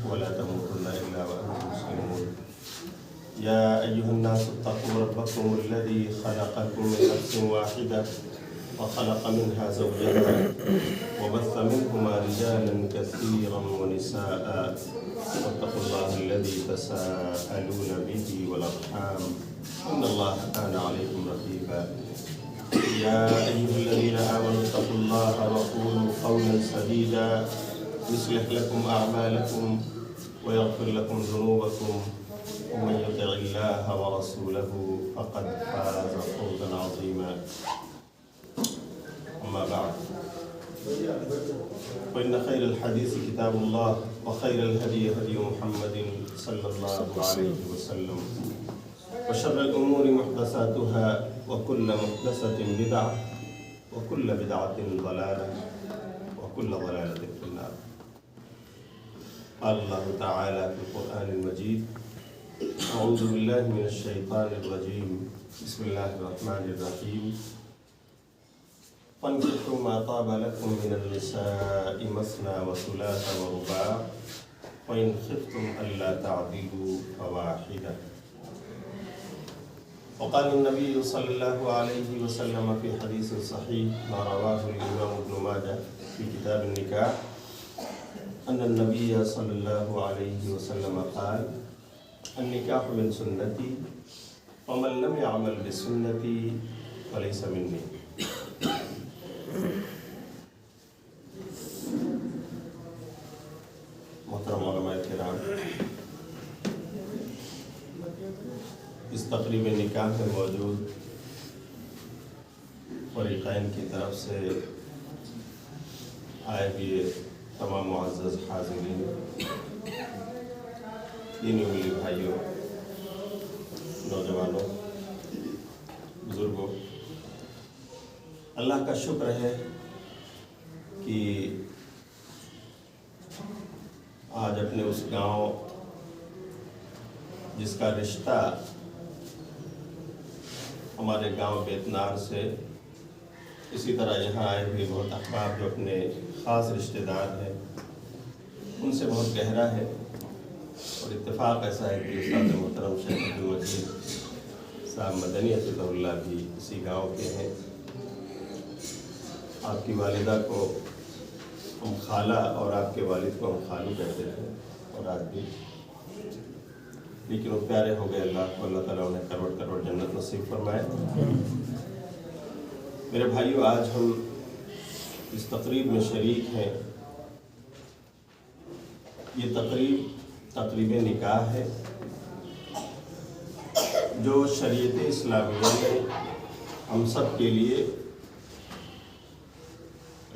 ولا تموتن إلا وأنتم مسلمون. يا أيها الناس اتقوا ربكم الذي خلقكم من نفس واحدة وخلق منها زوجها وبث منهما رجالا كثيرا ونساء واتقوا الله الذي تساءلون به والأرحام إن الله كان عليكم رقيبا. يا أيها الذين آمنوا اتقوا الله وقولوا قولا سديدا يصلح لكم أعمالكم ويغفر لكم ذنوبكم ومن يطع الله ورسوله فقد فاز فوزا عظيما. أما بعد فإن خير الحديث كتاب الله وخير الهدي هدي محمد صلى الله عليه وسلم وشر الأمور محدثاتها وكل محدثة بدعة وكل بدعة ضلالة وكل ضلالة في النار. قال الله تعالى في القرآن المجيد: أعوذ بالله من الشيطان الرجيم بسم الله الرحمن الرحيم فانكحوا ما طاب لكم من النساء مثنى وثلاث ورباع وإن خفتم ألا تعدلوا فواحدة. وقال النبي صلى الله عليه وسلم في حديث صحيح ما رواه الإمام ابن ماجه في كتاب النكاح أن النبي صلى الله عليه وسلم قال: النكاح من سنتي ومن لم يعمل بسنتي فليس مني. محترم علماء کرام، اس تقریب نکاح میں موجود فریقین کی طرف سے آئے ہوئے تمام معزز حاضرین، دینی ملی بھائیوں، نوجوانوں، بزرگوں، اللہ کا شکر ہے کہ آج اپنے اس گاؤں جس کا رشتہ ہمارے گاؤں بیتنار سے، اسی طرح یہاں آئے ہوئے بہت احباب جو اپنے خاص رشتہ دار ہیں ان سے بہت گہرا ہے، اور اتفاق ایسا ہے کہ استاد محترم شیخ عبدالمجید صاحب مدنی حفظہ اللہ بھی اسی گاؤں کے ہیں۔ آپ کی والدہ کو ہم خالہ اور آپ کے والد کو ہم خالو کہتے تھے، اور آج بھی، لیکن وہ پیارے ہو گئے اللہ کو، اللہ تعالیٰ انہیں کروڑ کروڑ جنت نصیب فرمائے۔ میرے بھائیو، آج ہم اس تقریب میں شریک ہیں۔ یہ تقریب نکاح ہے جو شریعت اسلامیہ نے ہم سب کے لیے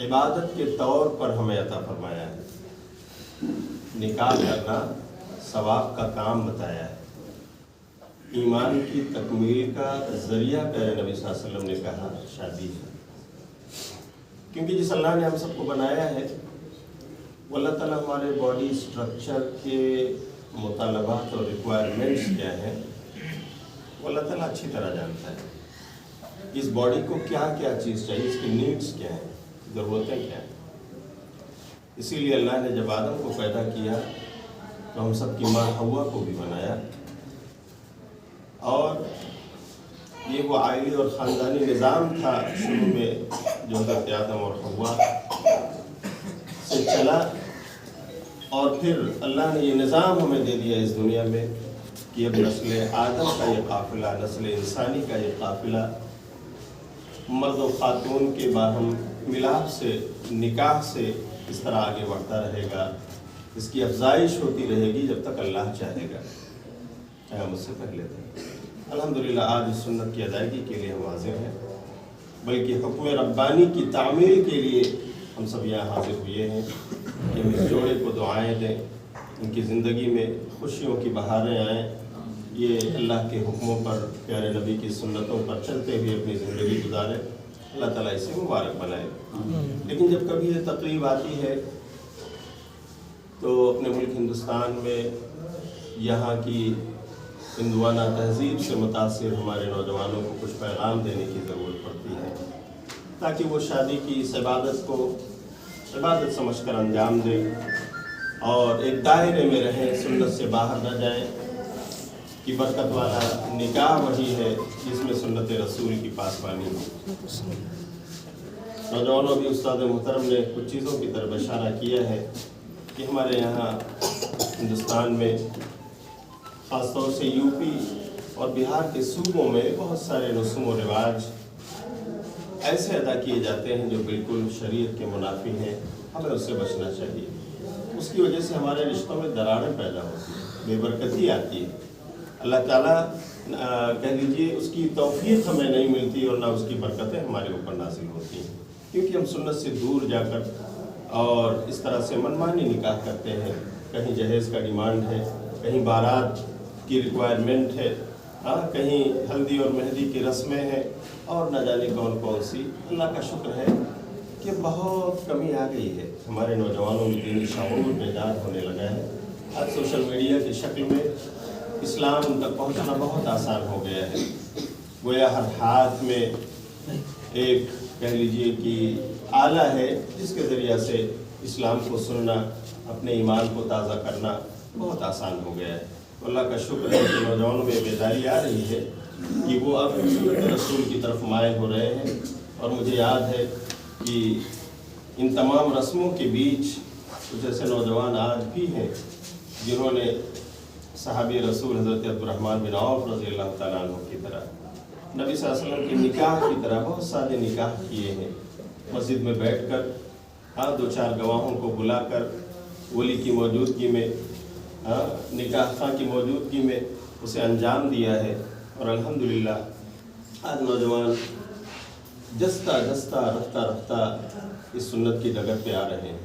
عبادت کے طور پر ہمیں عطا فرمایا ہے۔ نکاح کرنا ثواب کا کام بتایا ہے، ایمان کی تکمیل کا ذریعہ پیارے نبی صلی اللہ علیہ وسلم نے کہا شادی ہے، کیونکہ جس اللہ نے ہم سب کو بنایا ہے وہ اللہ تعالیٰ ہمارے باڈی اسٹرکچر کے مطالبات اور ریکوائرمنٹس کیا ہیں وہ اللہ تعالیٰ اچھی طرح جانتا ہے۔ اس باڈی کو کیا کیا چیز چاہیے، اس کی نیڈس کیا ہیں، ضرورتیں کیا ہیں۔ اسی لیے اللہ نے جب آدم کو پیدا کیا تو ہم سب کی ماں حوا کو بھی بنایا، اور یہ وہ عائلی اور خاندانی نظام تھا شروع میں جو حضرت آدم اور حوا سے چلا، اور پھر اللہ نے یہ نظام ہمیں دے دیا اس دنیا میں کہ اب نسل آدم کا یہ قافلہ، نسل انسانی کا یہ قافلہ مرد و خاتون کے باہم ملاپ سے، نکاح سے اس طرح آگے بڑھتا رہے گا، اس کی افزائش ہوتی رہے گی جب تک اللہ چاہے گا، چاہے ہم اس سے پہلے تھے۔ الحمدللہ آج اس سنت کی ادائیگی کے لیے ہم حاضر ہیں، بلکہ حکم ربانی کی تعمیل کے لیے ہم سب یہاں حاضر ہوئے ہیں کہ ہم اس جوڑے کو دعائیں دیں، ان کی زندگی میں خوشیوں کی بہاریں آئیں، یہ اللہ کے حکموں پر، پیارے نبی کی سنتوں پر چلتے ہوئے اپنی زندگی گزاریں، اللہ تعالیٰ اسے مبارک بنائے۔ لیکن جب کبھی یہ تقریب آتی ہے تو اپنے ملک ہندوستان میں یہاں کی ہندوانہ تہذیب سے متاثر ہمارے نوجوانوں کو کچھ پیغام دینے کی ضرورت پڑتی ہے، تاکہ وہ شادی کی اس عبادت کو عبادت سمجھ کر انجام دیں، اور ایک دائرے میں رہیں، سنت سے باہر نہ جائیں، کہ برکت والا نکاح وہی ہے جس میں سنت رسول کی پاسبانی ہو۔ نوجوانوں بھی استاد محترم نے کچھ چیزوں کی طرف اشارہ کیا ہے کہ ہمارے یہاں ہندوستان میں خاص طور سے یو پی اور بہار کے صوبوں میں بہت سارے رسوم و رواج ایسے ادا کیے جاتے ہیں جو بالکل شریعت کے منافی ہیں، ہمیں اس سے بچنا چاہیے۔ اس کی وجہ سے ہمارے رشتوں میں دراڑیں پیدا ہوتی ہیں، بے برکتی آتی ہے، اللہ تعالیٰ کہہ لیجیے اس کی توفیق ہمیں نہیں ملتی اور نہ اس کی برکتیں ہمارے اوپر نازل ہوتی ہیں، کیونکہ ہم سنت سے دور جا کر اور اس طرح سے منمانی نکاح کرتے ہیں۔ کہیں جہیز کا ڈیمانڈ ہے، کہیں بارات کی ریکوائرمنٹ ہے، کہیں ہلدی اور مہندی کی رسمیں ہیں، اور نہ جانے کون کون سی۔ اللہ کا شکر ہے کہ بہت کمی آ گئی ہے، ہمارے نوجوانوں میں دینی شعور بیدار ہونے لگا ہے۔ آج سوشل میڈیا کی شکل میں اسلام تک پہنچنا بہت آسان ہو گیا ہے، گویا ہر ہاتھ میں ایک کہہ لیجیے کہ آلہ ہے جس کے ذریعہ سے اسلام کو سننا، اپنے ایمان کو تازہ کرنا بہت آسان ہو گیا ہے۔ اللہ کا شکر ہے کہ نوجوانوں میں بیداری آ رہی ہے کہ وہ اب سنت رسول کی طرف مائل ہو رہے ہیں، اور مجھے یاد ہے کہ ان تمام رسموں کے بیچ کچھ ایسے نوجوان آج بھی ہیں جنہوں نے صحابی رسول حضرت عبدالرحمن بن عوف رضی اللہ تعالیٰ عنہ کی طرح، نبی صلی اللہ علیہ وسلم کے نکاح کی طرح بہت سارے نکاح کیے ہیں، مسجد میں بیٹھ کر دو چار گواہوں کو بلا کر ولی کی موجودگی میں، نکاح خواہ کی موجودگی میں اسے انجام دیا ہے۔ اور الحمدللہ آج نوجوان جستا جستا رفتہ رفتہ اس سنت کی ڈگر پہ آ رہے ہیں،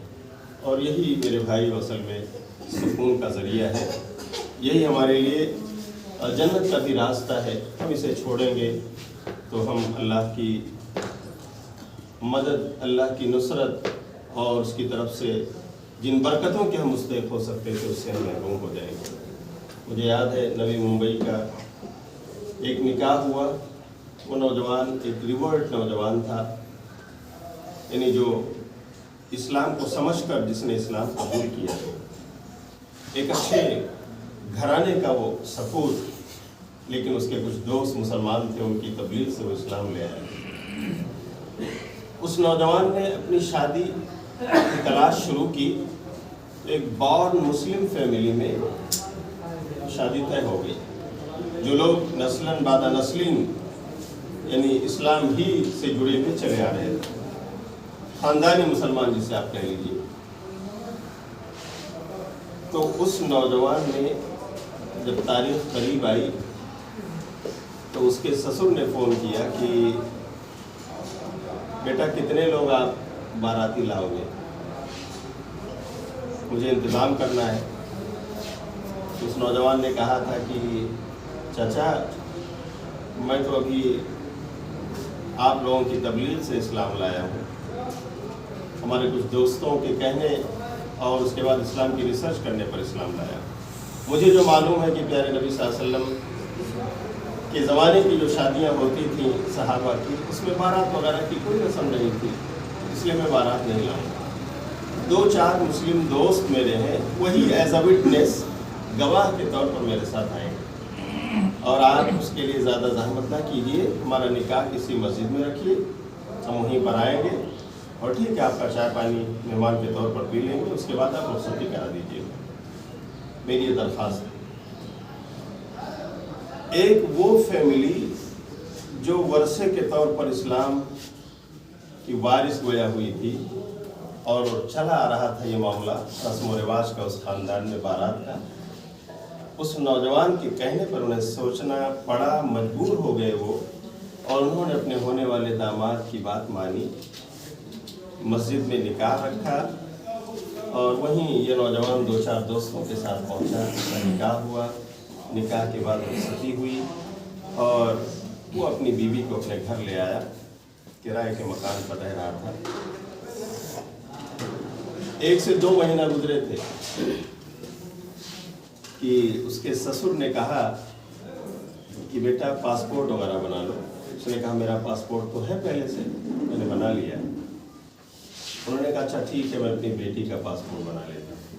اور یہی میرے بھائی اصل میں سکون کا ذریعہ ہے، یہی ہمارے لیے جنت کا بھی راستہ ہے۔ ہم اسے چھوڑیں گے تو ہم اللہ کی مدد، اللہ کی نصرت اور اس کی طرف سے جن برکتوں کے ہم مستحق ہو سکتے تھے اس سے ہم محروم ہو جائیں گے۔ مجھے یاد ہے نوی ممبئی کا ایک نکاح ہوا، وہ نوجوان ایک ریورٹ نوجوان تھا، یعنی جو اسلام کو سمجھ کر جس نے اسلام قبول کیا، ایک اچھے گھرانے کا وہ سپوت، لیکن اس کے کچھ دوست مسلمان تھے، ان کی تبلیغ سے وہ اسلام لے آئے۔ اس نوجوان نے اپنی شادی کی تلاش شروع کی، ایک بورن مسلم فیملی میں شادی طے ہو گئی۔ جو لوگ نسلاً بعد نسلین یعنی اسلام ہی سے جڑے ہوئے چلے آ رہے تھے، خاندانی مسلمان جسے آپ کہہ لیجیے۔ تو اس نوجوان نے جب تاریخ قریب آئی تو اس کے سسر نے فون کیا کہ بیٹا کتنے لوگ آپ باراتی لاؤ گے، مجھے انتظام کرنا ہے۔ اس نوجوان نے کہا تھا کہ چچا میں تو ابھی آپ لوگوں کی تبلیغ سے اسلام لایا ہوں، ہمارے کچھ دوستوں کے کہنے اور اس کے بعد اسلام کی ریسرچ کرنے پر اسلام لایا۔ مجھے جو معلوم ہے کہ پیارے نبی صلی اللہ علیہ وسلم کے زمانے کی جو شادیاں ہوتی تھیں صحابہ کی، اس میں بارات وغیرہ کی کوئی رسم نہیں تھی، اس لیے میں بارات نہیں لاؤں۔ دو چار مسلم دوست میرے ہیں، وہی ایز اے وٹنس گواہ کے طور پر میرے ساتھ آئے ہیں، اور آپ اس کے لیے زیادہ زحمت نہ کیجیے، ہمارا نکاح کسی مسجد میں رکھیے، ہم وہیں پر آئیں گے، اور ٹھیک ہے آپ کا چائے پانی مہمان کے طور پر پی لیں گے، اس کے بعد آپ رخصتی کرا دیجیے گا۔ میری یہ درخواست ہے۔ ایک وہ فیملی جو ورثے کے طور پر اسلام کی وارث گویا ہوئی تھی، اور چلا آ رہا تھا یہ معاملہ رسم و رواج کا اس خاندان میں بارات کا، اس نوجوان کے کہنے پر انہیں سوچنا پڑا، مجبور ہو گئے وہ، اور انہوں نے اپنے ہونے والے داماد کی بات مانی، مسجد میں نکاح رکھا، اور وہیں یہ نوجوان دو چار دوستوں کے ساتھ پہنچا، اس کا نکاح ہوا، نکاح کے بعد رخصتی ہوئی، اور وہ اپنی بیوی کو اپنے گھر لے آیا، کرائے کے مکان پر رہ رہا تھا۔ 1 سے 2 مہینہ گزرے تھے کہ اس کے سسر نے کہا کہ بیٹا پاسپورٹ وغیرہ بنا لو۔ اس نے کہا میرا پاسپورٹ تو ہے پہلے سے، میں نے بنا لیا ہے۔ انہوں نے کہا اچھا ٹھیک ہے، میں اپنی بیٹی کا پاسپورٹ بنا لیتا ہوں۔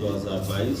2022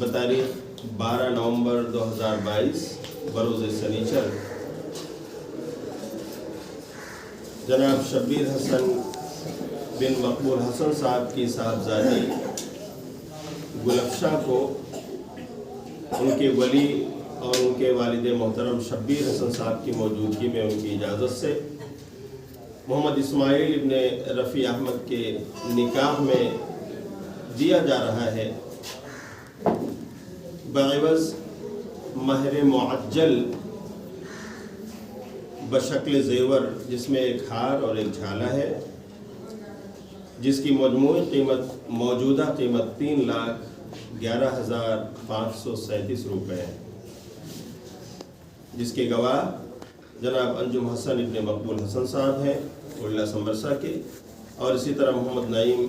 بتاریخ 12 نومبر 2022 بروز سنیچر جناب شبیر حسن بن مقبول حسن صاحب کی صاحبزادی گلفشا کو ان کے ولی اور ان کے والد محترم شبیر حسن صاحب کی موجودگی میں ان کی اجازت سے محمد اسماعیل ابن رفیع احمد کے نکاح میں دیا جا رہا ہے بعوض مہر معجل بشکل زیور، جس میں ایک ہار اور ایک جھالا ہے، جس کی مجموعی قیمت موجودہ قیمت 3,11,537 روپے ہے، جس کے گواہ جناب انجم حسن ابن مقبول حسن صاحب ہیں اولہ سمبرسا کے، اور اسی طرح محمد نعیم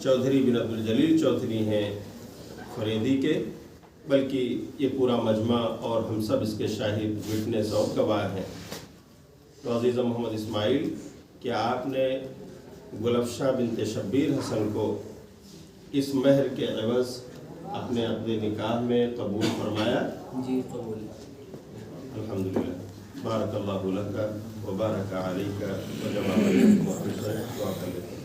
چودھری بن عبدالجلیل چودھری ہیں فریدی کے، بلکہ یہ پورا مجمع اور ہم سب اس کے شاہد وٹنس اور گواہ ہیں۔ تو عزیز محمد اسماعیل، کیا آپ نے گلفشا بنت شبیر حسن کو اس مہر کے عوض اپنے عقد نکاح میں قبول فرمایا؟ جی قبول۔ الحمدللہ، بارک اللہ لک و بارک علیک و جمع علیکم۔ دعا کر لیتے ہیں۔